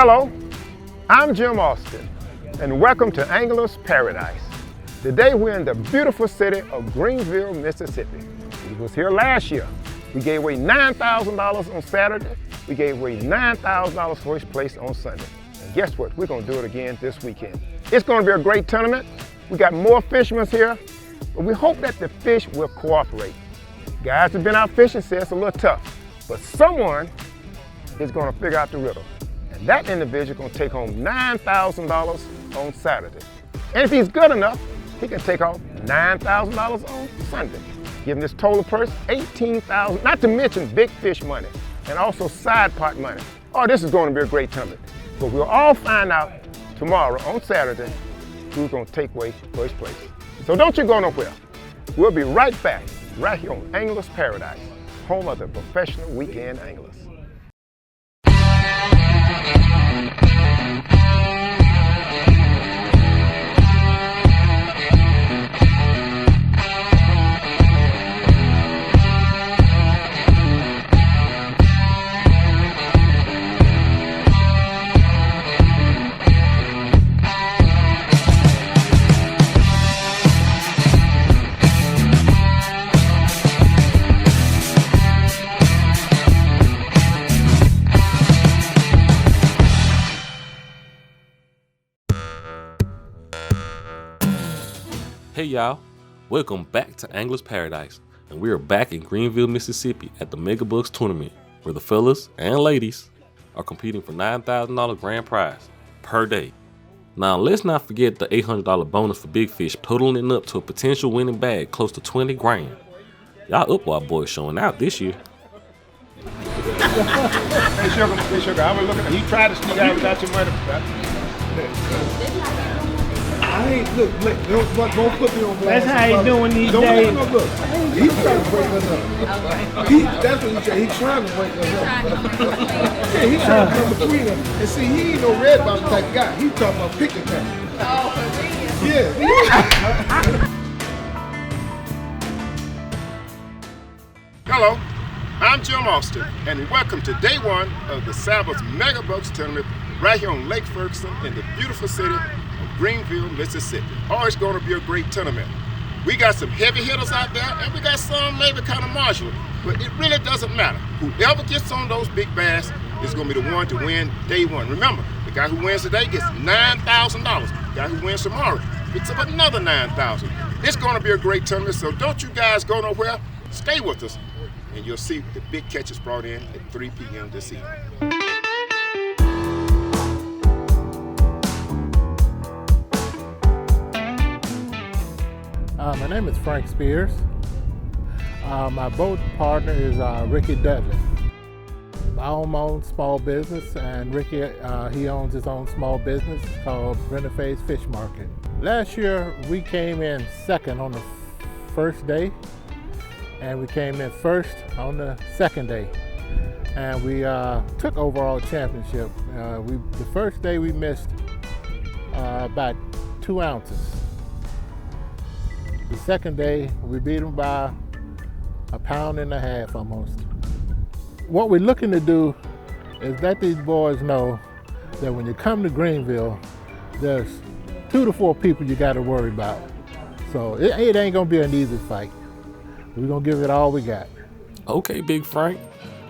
Hello, I'm Jim Austin, and welcome to Angler's Paradise. Today we're in the beautiful city of Greenville, Mississippi. We was here last year. We gave away $9,000 on Saturday. We gave away $9,000 first place on Sunday. And guess what? We're gonna do it again this weekend. It's gonna be a great tournament. We got more fishermen here, but we hope that the fish will cooperate. Guys have been out fishing say it's a little tough, but someone is gonna figure out the riddle. And that individual gonna take home $9,000 on Saturday. And if he's good enough, he can take home $9,000 on Sunday. Giving this total purse $18,000, not to mention big fish money and also side pot money. Oh, this is going to be a great tournament. But we'll all find out tomorrow on Saturday who's going to take away first place. So don't you go nowhere. We'll be right back, right here on Angler's Paradise, home of the professional weekend anglers. Hey y'all, welcome back to Angler's Paradise, and we are back in Greenville, Mississippi at the Mega Bucks tournament, where the fellas and ladies are competing for $9,000 grand prize per day. Now let's not forget the $800 bonus for big fish, totaling up to a potential winning bag close to 20 grand. Y'all Upward boys showing out this year. Hey Sugar, I was looking at, he tried to sneak out without your money. I ain't, look, don't put me on blast. That's how he doing these days. No, look, he's trying to break us up. That's what he's trying. He's trying to break us up. Yeah, he's trying to come between us. And see, he ain't no red bottom type guy. He's talking about picking time. Oh, for real? Yeah. Hello, I'm Jim Austin, and welcome to day one of the S.A.B.A.'s Mega Bucks tournament right here on Lake Ferguson in the beautiful city of Greenville, Mississippi. Oh, it's going to be a great tournament. We got some heavy hitters out there, and we got some maybe kind of marginal, but it really doesn't matter. Whoever gets on those big bass is going to be the one to win day one. Remember, the guy who wins today gets $9,000. The guy who wins tomorrow picks up another $9,000. It's going to be a great tournament, so don't you guys go nowhere. Stay with us, and you'll see the big catches brought in at 3 p.m. this evening. My name is Frank Spears. My boat partner is Ricky Dudley. I own my own small business, and Ricky, he owns his own small business called Greenville Fish Market. Last year, we came in second on the first day, and we came in first on the second day. And we took overall championship. The first day we missed about 2 ounces. The second day, we beat them by 1.5 pounds almost. What we're looking to do is let these boys know that when you come to Greenville, there's 2 to 4 people you got to worry about. So it ain't gonna be an easy fight. We're gonna give it all we got. Okay, Big Frank,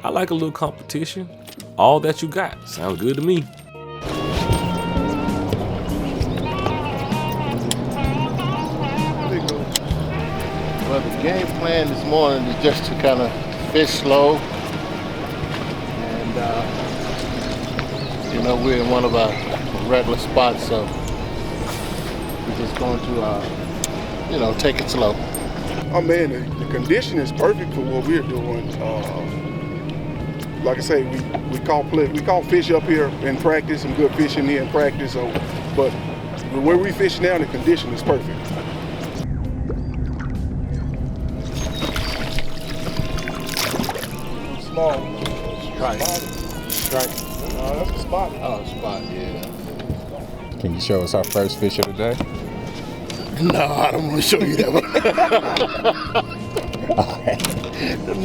I like a little competition. All that you got sounds good to me. Well, the game plan this morning is just to kind of fish slow. And, we're in one of our regular spots, so we're just going to, take it slow. Oh man, the condition is perfect for what we're doing. Like I say, we caught fish up here in practice, some good fishing here in practice. So, but where we fish now, the condition is perfect. Small. Strike. No, that's a spot. Oh, spot, yeah. Can you show us our first fish of the day? No, I don't want to show you that one.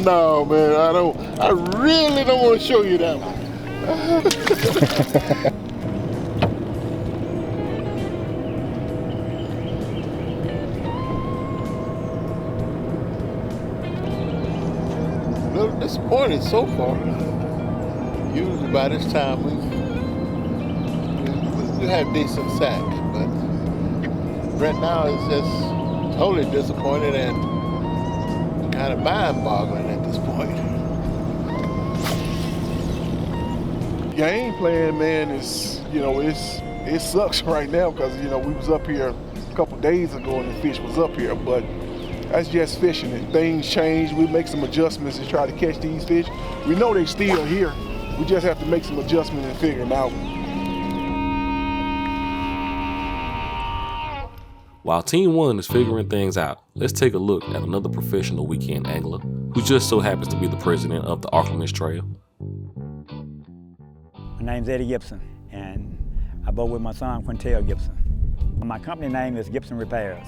No, man, I really don't want to show you that one. A little disappointed so far. Usually by this time we have decent sack, but right now it's just totally disappointed and kind of mind-boggling at this point. Game plan, man, is, it sucks right now because, we was up here a couple days ago and the fish was up here, but that's just fishing. And things change. We make some adjustments to try to catch these fish. We know they're still here. We just have to make some adjustments and figure them out. While Team 1 is figuring things out, let's take a look at another professional weekend angler who just so happens to be the president of the Arklamish Trail. My name's Eddie Gibson, and I boat with my son, Quentel Gibson. My company name is Gibson Repairs,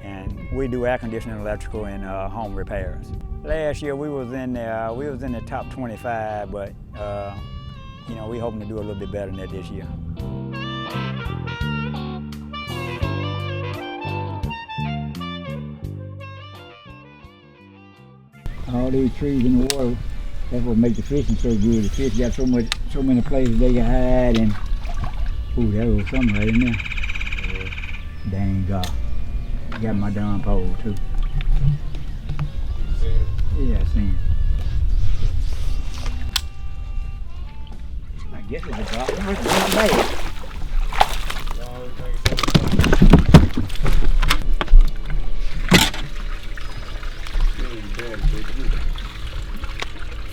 and we do air conditioning, electrical, and home repairs. Last year we was in the top 25, but we hoping to do a little bit better than that this year. All these trees in the water, that's what makes the fishing so good. The fish got so many places they can hide, and ooh, that was something right in there. Dang God. Got my darn pole too. Yeah, I seen it. I guess it's a drop. It's not bad.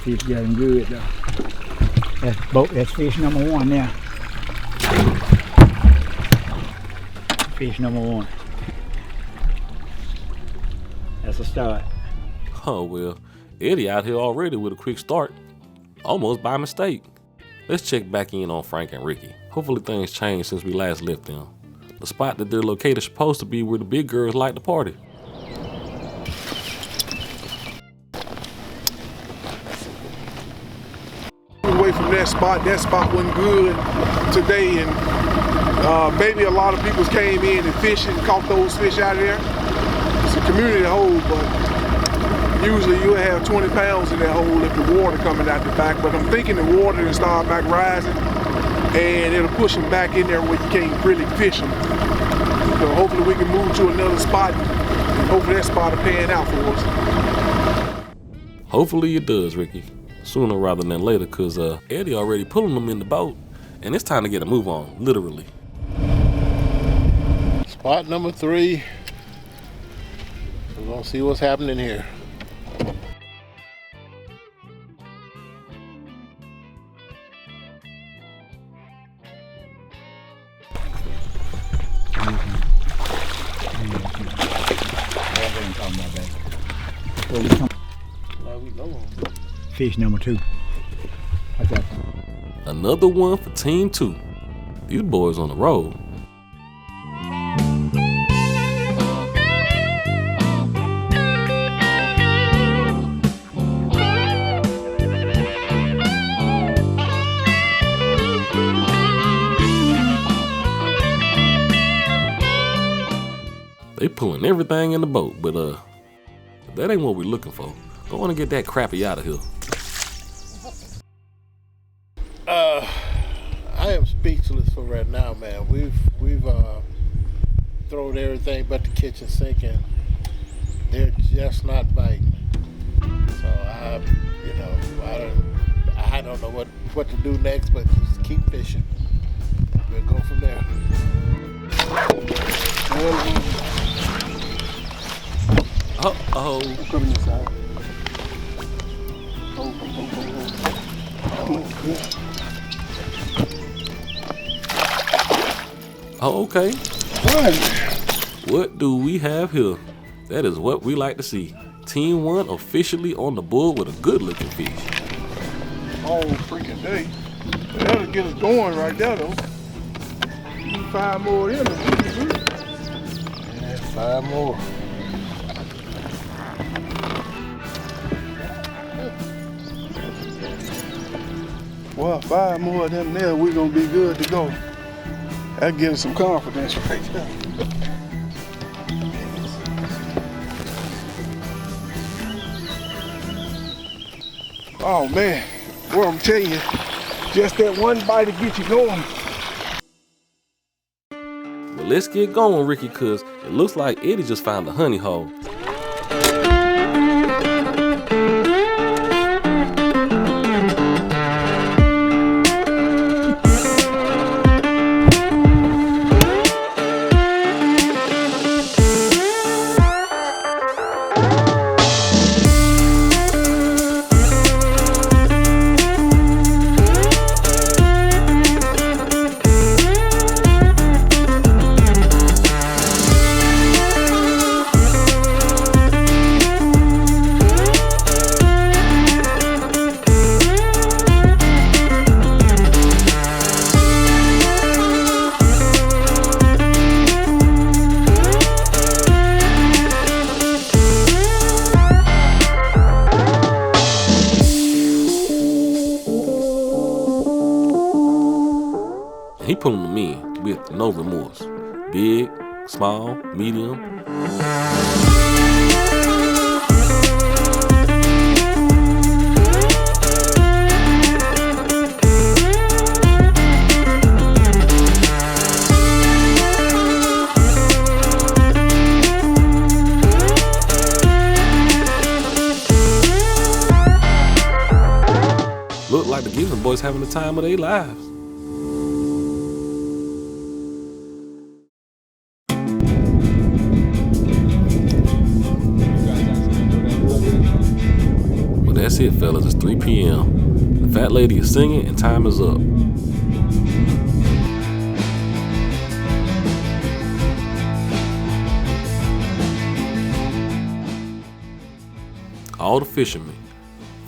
Fish getting good though. That's fish number 1 now. Fish number 1. That's a start. Oh well, Eddie out here already with a quick start, almost by mistake. Let's check back in on Frank and Ricky. Hopefully things changed since we last left them. The spot that they're located is supposed to be where the big girls like to party. Away from that spot wasn't good today, and maybe a lot of people came in and fished and caught those fish out of there. It's a community hole, but usually you'll have 20 pounds in that hole if the water coming out the back, but I'm thinking the water will start back rising and it'll push them back in there where you can't really fish them. So hopefully we can move to another spot and hopefully that spot will pan out for us. Hopefully it does, Ricky. Sooner rather than later, cause Eddie already pulling them in the boat and it's time to get a move on, literally. Spot number 3. We're gonna see what's happening here. Fish number 2. What's that? Another one for Team 2. These boys on the road. They pulling everything in the boat, but that ain't what we're looking for. Don't want to get that crappie out of here. I am speechless for right now, man. We've thrown everything but the kitchen sink, and they're just not biting. So I don't know what to do next, but just keep fishing. We'll go from there. Uh-oh. I'm coming inside. Oh, okay. What? What do we have here? That is what we like to see. Team 1 officially on the board with a good-looking fish. All freaking day. That'll get us going right there, though. 5 more in them. Yeah, 5 more. Wow. 5 more of them there, we're gonna be good to go. That gives us some confidence right there. Oh man, well, I'm telling you, just that one bite to get you going. Well, let's get going, Ricky, cause it looks like Eddie just found the honey hole. He pulling them in with no remorse. Big, small, medium. Look like the Gibson boys having the time of their lives. That's it, fellas. It's 3 p.m. The fat lady is singing and time is up. All the fishermen,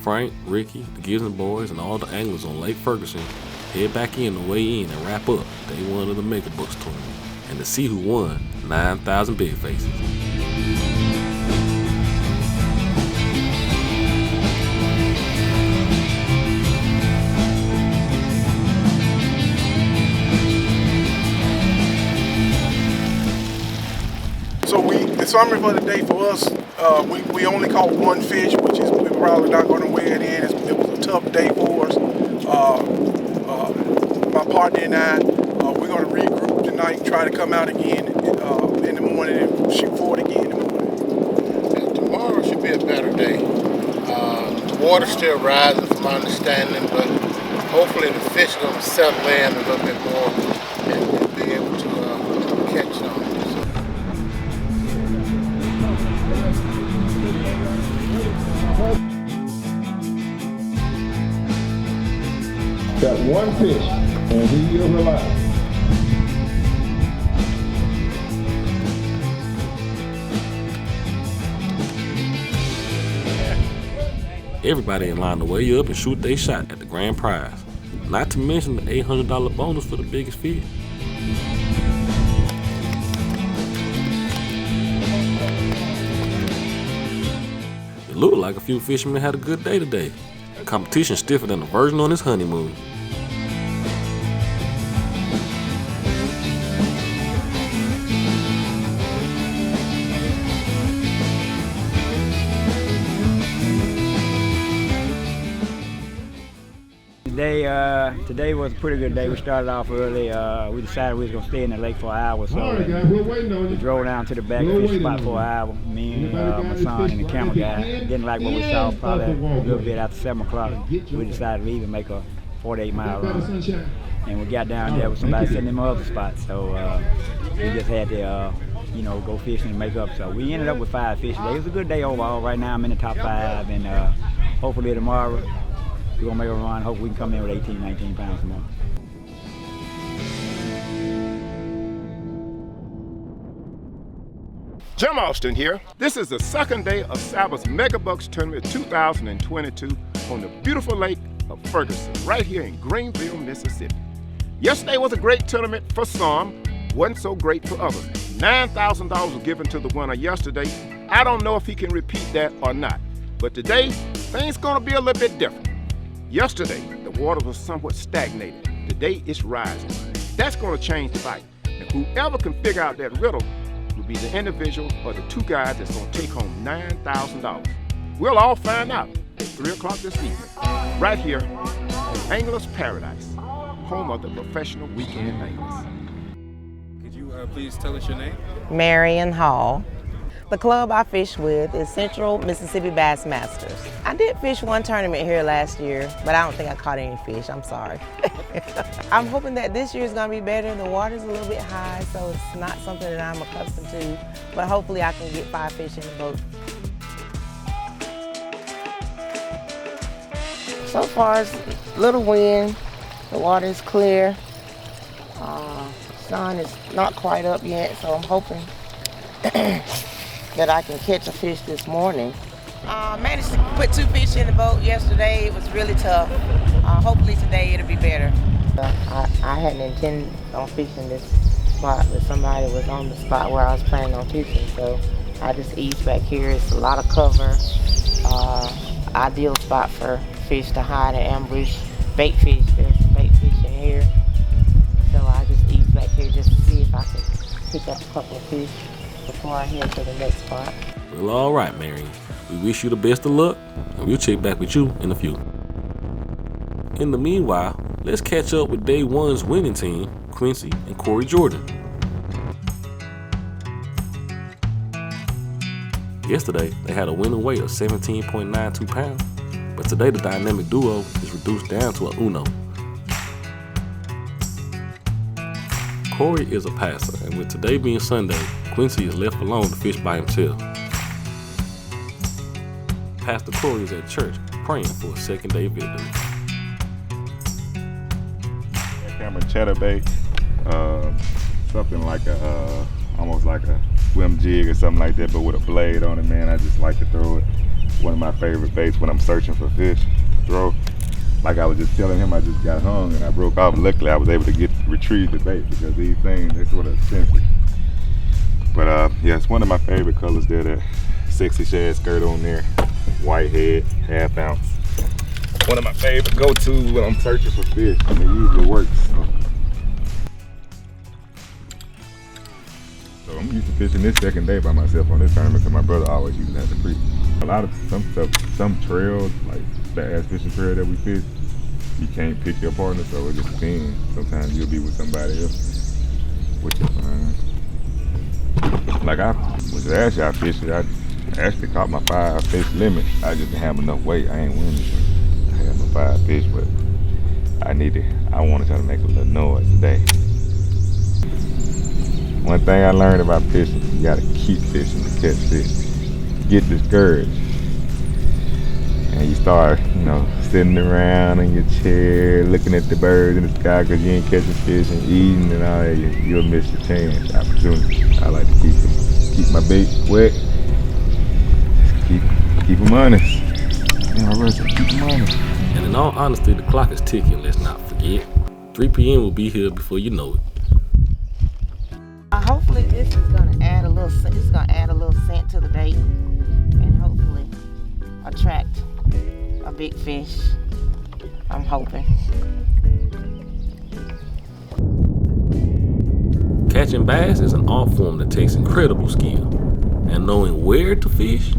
Frank, Ricky, the Gibson boys, and all the anglers on Lake Ferguson head back in to weigh in and wrap up day one of the Mega Bucks tournament and to see who won 9,000 big faces. So the summary for the day for us, we only caught one fish, which is we're probably not going to weigh it in. It was a tough day for us. My partner and I, we're going to regroup tonight and try to come out again in the morning and shoot for it again in the morning. And tomorrow should be a better day. The water's still rising from my understanding, but hopefully the fish are going to settle in a little bit more and be able to catch them. Got one fish, and he is alive. Everybody in line to weigh up and shoot their shot at the grand prize. Not to mention the $800 bonus for the biggest fish. It looked like a few fishermen had a good day today. The competition stiffer than a virgin on his honeymoon. Today was a pretty good day. We started off early. We decided we was gonna stay in the lake for an hour, so we drove down to the back fish spot for an hour. Me and my son and the camera guy didn't like what we saw. Probably a little bit after 7 o'clock, we decided to leave and make a 48-mile run. And we got down there with somebody sitting in my other spot, so we just had to, go fishing and make up. So we ended up with 5 fish today. It was a good day overall. Right now I'm in the top 5, and hopefully tomorrow we're gonna make a run. Hope we can come in with 18, 19 pounds tomorrow. Jim Austin here. This is the second day of S.A.B.A.'s Mega Bucks Tournament 2022 on the beautiful lake of Ferguson, right here in Greenville, Mississippi. Yesterday was a great tournament for some, wasn't so great for others. $9,000 was given to the winner yesterday. I don't know if he can repeat that or not, but today, things gonna be a little bit different. Yesterday, the water was somewhat stagnated. Today, it's rising. That's going to change the fight. And whoever can figure out that riddle will be the individual or the two guys that's going to take home $9,000. We'll all find out at 3 o'clock this evening, right here in Angler's Paradise, home of the professional weekend anglers. Could you please tell us your name? Marian Hall. The club I fish with is Central Mississippi Bass Masters. I did fish one tournament here last year, but I don't think I caught any fish, I'm sorry. I'm hoping that this year is gonna be better. The water's a little bit high, so it's not something that I'm accustomed to, but hopefully I can get 5 fish in the boat. So far, it's a little wind, the water is clear. Sun is not quite up yet, so I'm hoping that I can catch a fish this morning. Managed to put 2 fish in the boat yesterday. It was really tough. Hopefully today it'll be better. I hadn't intended on fishing this spot, but somebody was on the spot where I was planning on fishing, so I just eased back here. It's a lot of cover. Ideal spot for fish to hide and ambush. Bait fish, there's some bait fish in here. So I just eased back here just to see if I could pick up a couple of fish before I head to the next spot. Well, all right, Marian. We wish you the best of luck, and we'll check back with you in a few. In the meanwhile, let's catch up with Day 1's winning team, Quincy and Corey Jordan. Yesterday, they had a winning weight of 17.92 pounds, but today the dynamic duo is reduced down to a uno. Corey is a passer, and with today being Sunday, Quincy is left alone to fish by himself. Pastor Corey is at church praying for a second day victory. I'm a chatterbait, something like almost like a swim jig or something like that, but with a blade on it, man. I just like to throw it. One of my favorite baits when I'm searching for fish to throw. Like I was just telling him, I just got hung and I broke off. Luckily, I was able to retrieve the bait because these things, they're sort of expensive. But yeah, it's one of my favorite colors there, that sexy shad skirt on there, white head, 1/2 ounce. One of my favorite go-tos when I'm searching for fish, and it usually works. So I'm used to fishing this second day by myself on this tournament, because my brother always used to have to preach. A lot of some trails, like bass fishing trail that we fish, you can't pick your partner, so it just depends. Sometimes you'll be with somebody else, which is fine. Like I was last year I fished, I actually caught my 5 fish limit. I just didn't have enough weight. I ain't winning. I had my 5 fish, but I want to try to make a little noise today. One thing I learned about fishing, you gotta keep fishing to catch fish. Get discouraged. And you start, sitting around in your chair, looking at the birds in the sky because you ain't catching fish and eating and all that, you'll miss your chance, opportunity. I like to keep my bait wet. Keep them honest. Keep them honest. And in all honesty, the clock is ticking, let's not forget. 3 p.m. will be here before you know it. Hopefully this is gonna add a little scent to the bait and hopefully attract a big fish. I'm hoping. Catching bass is an art form that takes incredible skill, and knowing where to fish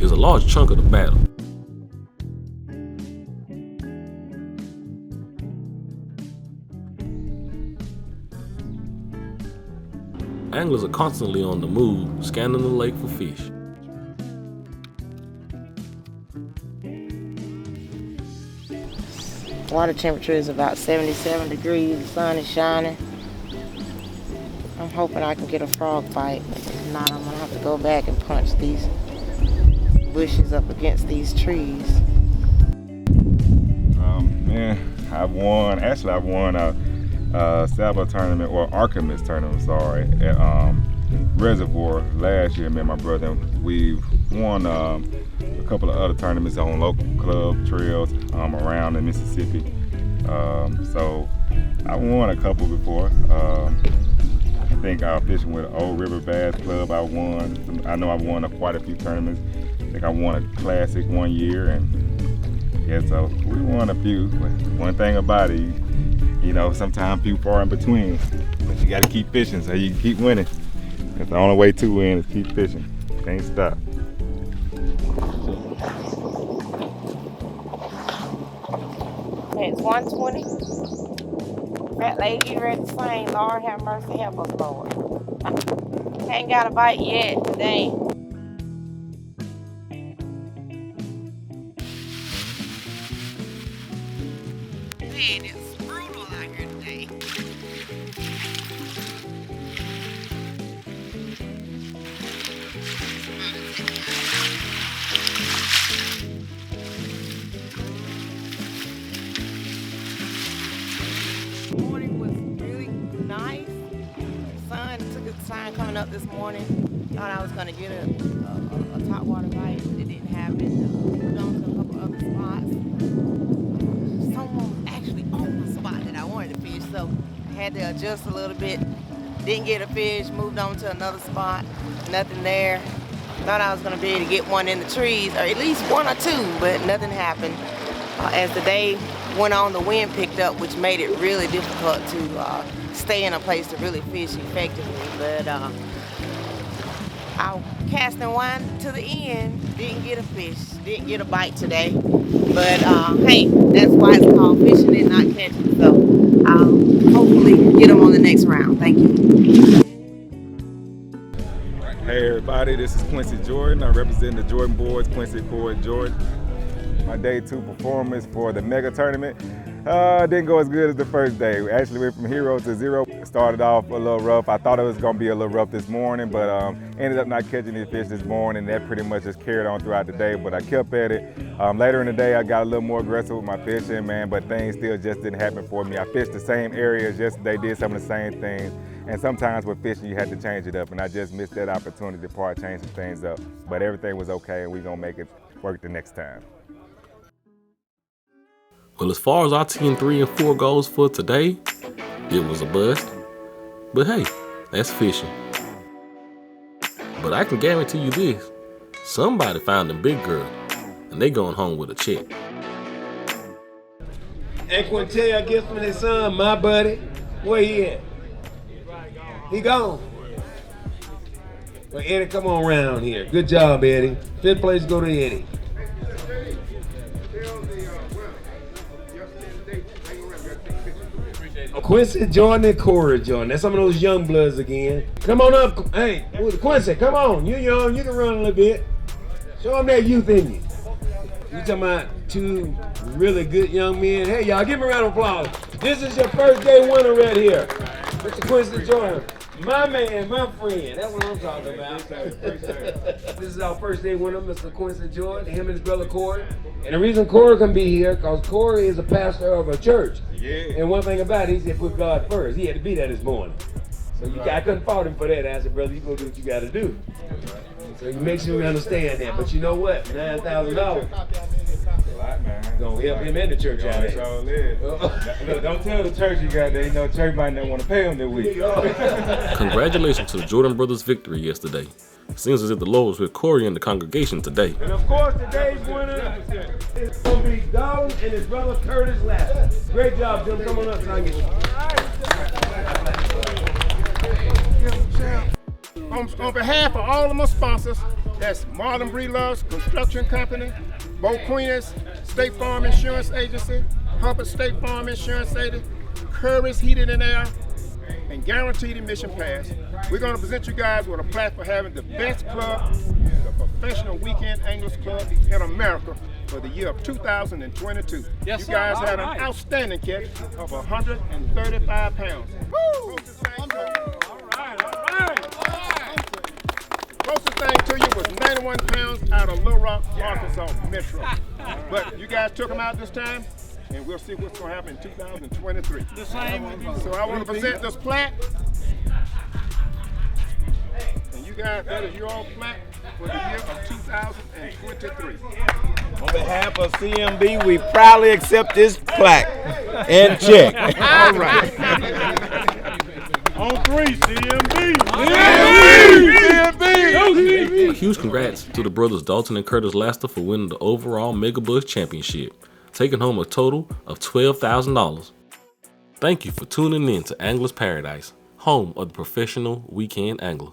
is a large chunk of the battle. Anglers are constantly on the move, scanning the lake for fish. Water temperature is about 77 degrees, the sun is shining. I'm hoping I can get a frog bite. If not, I'm gonna have to go back and punch these bushes up against these trees. Man, I've won a S.A.B.A. tournament, or Archimedes tournament, sorry, at Reservoir last year. Me and my brother, we've won a couple of other tournaments on local club trails around in Mississippi. So I won a couple before. I think I was fishing with Old River Bass Club. I know I've won quite a few tournaments. I think I won a classic one year, and guess so. We won a few, but one thing about it, you know, sometimes few far in between. But you gotta keep fishing so you can keep winning. That's the only way to win is keep fishing. Can't stop. It's 1:20. Fat lady getting ready to sing. Lord have mercy, help us, Lord. Ain't got a bite yet today. Man, it's brutal out here today. The morning was really nice. The sun took its time coming up this morning. Thought I was going to get a top water bite, but it didn't happen. Moved on to a couple other spots. Someone was actually on the spot that I wanted to fish, so I had to adjust a little bit. Didn't get a fish, moved on to another spot, nothing there. Thought I was going to be able to get one in the trees, or at least one or two, but nothing happened. As the day went on, the wind picked up, which made it really difficult to stay in a place to really fish effectively. But I cast and wind to the end, didn't get a fish, didn't get a bite today. But hey, that's why it's called fishing and not catching. So I'll hopefully get them on the next round. Thank you. Hey everybody, this is Quincy Jordan. I represent the Jordan Boys, Quincy Ford Jordan. My day 2 performance for the mega tournament didn't go as good as the first day. We actually went from hero to zero. Started off a little rough. I thought it was going to be a little rough this morning, but ended up not catching any fish this morning. That pretty much just carried on throughout the day, but I kept at it. Later in the day, I got a little more aggressive with my fishing, man, but things still just didn't happen for me. I fished the same areas yesterday, did some of the same things, and sometimes with fishing, you have to change it up, and I just missed that opportunity to part change some things up. But everything was okay, and we're going to make it work the next time. Well, as far as our team 3 and 4 goes for today, it was a bust. But hey, that's fishing. But I can guarantee you this, somebody found them big girl, and they going home with a check. And Quentel Gibson, his son, my buddy, where he at? He gone. Well, Eddie, come on around here. Good job, Eddie. 5th place go to Eddie. Quincy Jordan and Corey Jordan. That's some of those young bloods again. Come on up. Hey, Quincy, come on. You're young. You can run a little bit. Show them that youth in you. You talking about 2 really good young men. Hey, y'all, give me a round of applause. This is your first day winner right here. Mr. Quincy Jordan. My man, my friend. That's what I'm talking about. This is our first day winner, Mr. Quincy Jordan, him and his brother Corey. And the reason Corey can be here, because Corey is a pastor of a church. Yeah. And one thing about it, he said put God first. He had to be there this morning. So I couldn't fault him for that. I said, brother, you go do what you got to do. So you make sure we understand that. But you know what? $9,000. Gonna help him in the church out there. Look, don't tell the church you got there. You know, church might not want to pay him that week. Congratulations to the Jordan brothers' victory yesterday. It seems as if the Lord was with Corey and the congregation today. And of course, today's winner is going to be Dudley and his brother Curtis Lasser. Great job, Jim. Come on up, son. On behalf of all of my sponsors, that's Marlon Breedlove's Construction Company, Bo Queen's State Farm Insurance Agency, Humpert State Farm Insurance Agency, Curry's Heating and Air, and Guaranteed Admission Pass. We're going to present you guys with a plaque for having the best club, the Professional Weekend Anglers Club in America for the year of 2022. Yes, you guys had an outstanding catch of 135 pounds. Woo! Closest thing to you was 91 pounds out of Little Rock, Arkansas Metro. But you guys took them out this time, and we'll see what's going to happen in 2023. The same. So I want to present this plaque. And you guys, that is your plaque for the year of 2023. On behalf of CMB, we proudly accept this plaque and check. All right. On 3, CMB. A huge congrats to the brothers Dalton and Curtis Laster for winning the overall Mega Bucks Championship. taking home a total of $12,000. Thank you for tuning in to Angler's Paradise, home of the professional weekend angler.